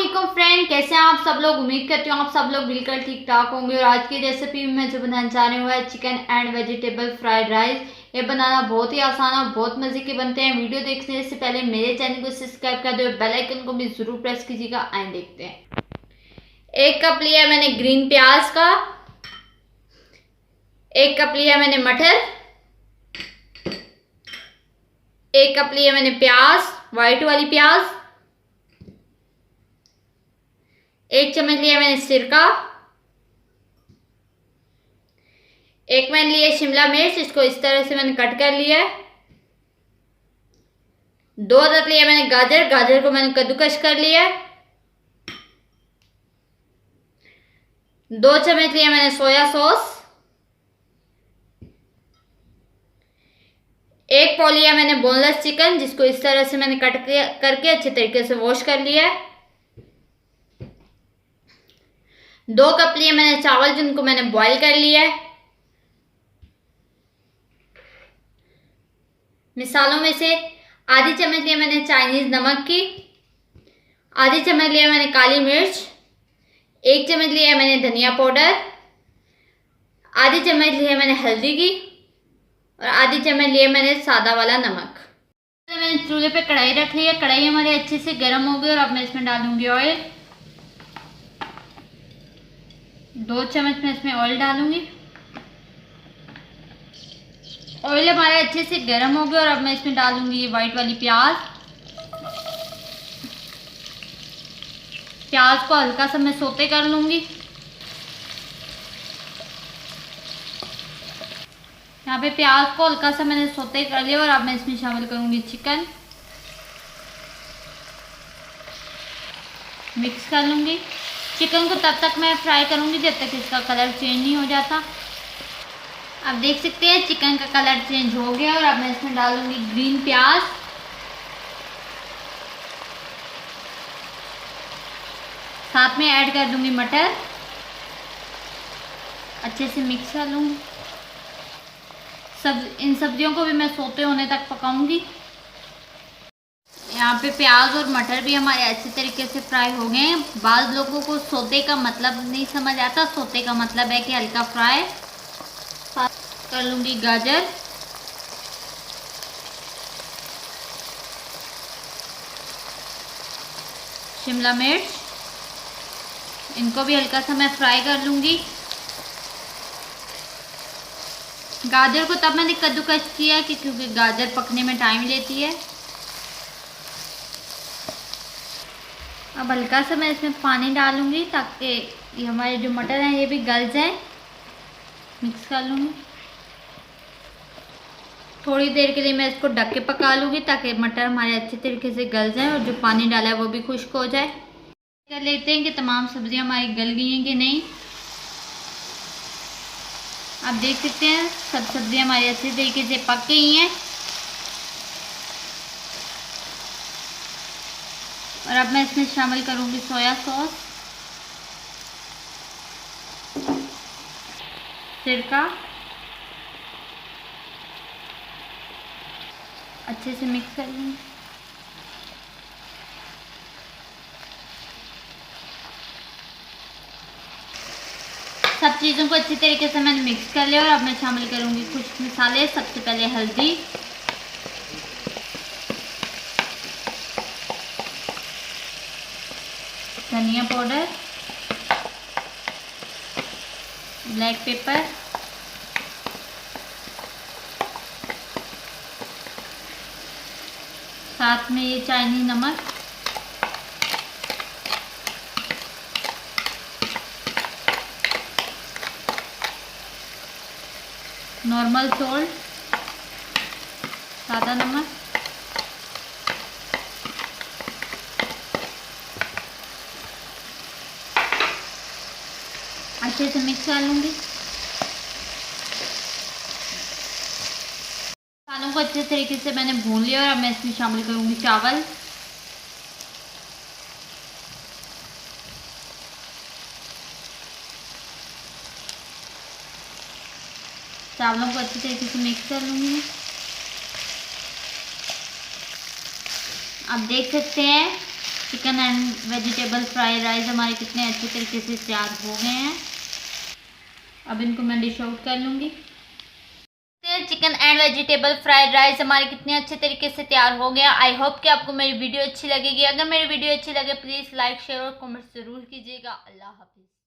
अस्सलाम फ्रेंड, कैसे हैं आप सब लोग। उम्मीद करती हूँ आप सब लोग बिल्कुल ठीक ठाक होंगे। और आज की रेसिपी में जो बनाने जा रहे हुआ है chicken and vegetable fried rice. ये बनाना बहुत ही आसान और बहुत मजे के बनते हैं। वीडियो देखने से पहले मेरे चैनल को सब्सक्राइब कर दो, बेल आइकन को भी जरूर प्रेस कीजिएगा। आए देखते हैं। 1 कप लिया मैंने ग्रीन प्याज का, 1 कप लिया मैंने मटर, 1 कप लिया मैंने प्याज, व्हाइट वाली प्याज, 1 चम्मच लिया मैंने सिरका, 1 मैंने लिया शिमला मिर्च, इसको इस तरह से मैंने कट कर लिया है। 2 अदद लिया मैंने गाजर, गाजर को मैंने कद्दूकस कर लिया है। 2 चम्मच लिया मैंने सोया सॉस, 1 पाव लिया मैंने बोनलेस चिकन, जिसको इस तरह से मैंने कट करके अच्छे तरीके से वॉश कर लिया है। 2 कप लिए मैंने चावल, जिनको मैंने बॉईल कर लिया है। मिसालों में से आधी चम्मच लिया मैंने चाइनीज नमक की, आधी चम्मच लिया मैंने काली मिर्च, 1 चम्मच लिया मैंने धनिया पाउडर, आधी चम्मच लिया मैंने हल्दी की और आधी चम्मच लिया मैंने सादा वाला नमक। तो मैंने चूल्हे पे कढ़ाई रख ली है। कढ़ाई हमारी अच्छे से गर्म हो गई और अब मैं इसमें डालूंगी ऑयल। 2 चम्मच में इसमें ऑयल डालूंगी। ऑयल हमारे अच्छे से गर्म हो गया और अब मैं इसमें डालूंगी व्हाइट वाली प्याज। प्याज को हल्का सा मैं सोते कर लूंगी। यहाँ पे प्याज को हल्का सा मैंने सोते कर लिया और अब मैं इसमें शामिल करूंगी चिकन। मिक्स कर लूंगी। चिकन को तब तक मैं फ्राई करूंगी जब तक इसका कलर चेंज नहीं हो जाता। आप देख सकते हैं चिकन का कलर चेंज हो गया और अब मैं इसमें डालूंगी ग्रीन प्याज। साथ में ऐड कर दूंगी मटर। अच्छे से मिक्स कर लूंगी। इन सब्जियों को भी मैं सोते होने तक पकाऊंगी। यहाँ पे प्याज और मटर भी हमारे अच्छे तरीके से फ्राई हो गए हैं। बाज़ लोगों को सोते का मतलब नहीं समझ आता। सोते का मतलब है कि हल्का फ्राई। कर लूंगी गाजर, शिमला मिर्च, इनको भी हल्का सा मैं फ्राई कर लूंगी। गाजर को तब मैंने कद्दूकस किया कि क्योंकि गाजर पकने में टाइम लेती है। अब हल्का सा मैं इसमें पानी डालूंगी ताकि ये हमारे जो मटर हैं ये भी गल जाए। मिक्स कर लूंगी। थोड़ी देर के लिए मैं इसको ढक के पका लूंगी ताकि मटर हमारे अच्छे तरीके से गल जाए और जो पानी डाला है वो भी खुश्क हो जाए। कर लेते हैं कि तमाम सब्जियां हमारी गल गई हैं कि नहीं। आप देख सकते हैं सब सब्जियां हमारी अच्छे तरीके से पक गई हैं। और अब मैं इसमें शामिल करूंगी सोया सॉस, सिरका। अच्छे से मिक्स कर लूँगी। सब चीज़ों को अच्छी तरीके से मैंने मिक्स कर लिया और अब मैं शामिल करूँगी कुछ मसाले। सबसे पहले हल्दी, धनिया पाउडर, ब्लैक पेपर, साथ में ये चाइनीज नमक, नॉर्मल सॉल्ट, सादा नमक, अच्छे से मिक्स कर लूंगी। मसालों को अच्छे तरीके से मैंने भून लिया और अब मैं इसमें शामिल करूंगी चावल। चावलों को अच्छे तरीके से मिक्स कर लूंगी। आप देख सकते हैं chicken and vegetable fried rice हमारे कितने अच्छे तरीके से तैयार हो गए हैं। अब इनको मैं डिश आउट कर लूँगी। Chicken and vegetable fried rice हमारे कितने अच्छे तरीके से तैयार हो गया। आई होप कि आपको मेरी वीडियो अच्छी लगेगी। अगर मेरी वीडियो अच्छी लगे प्लीज़ लाइक शेयर और कमेंट ज़रूर कीजिएगा। अल्लाह हाफिज़।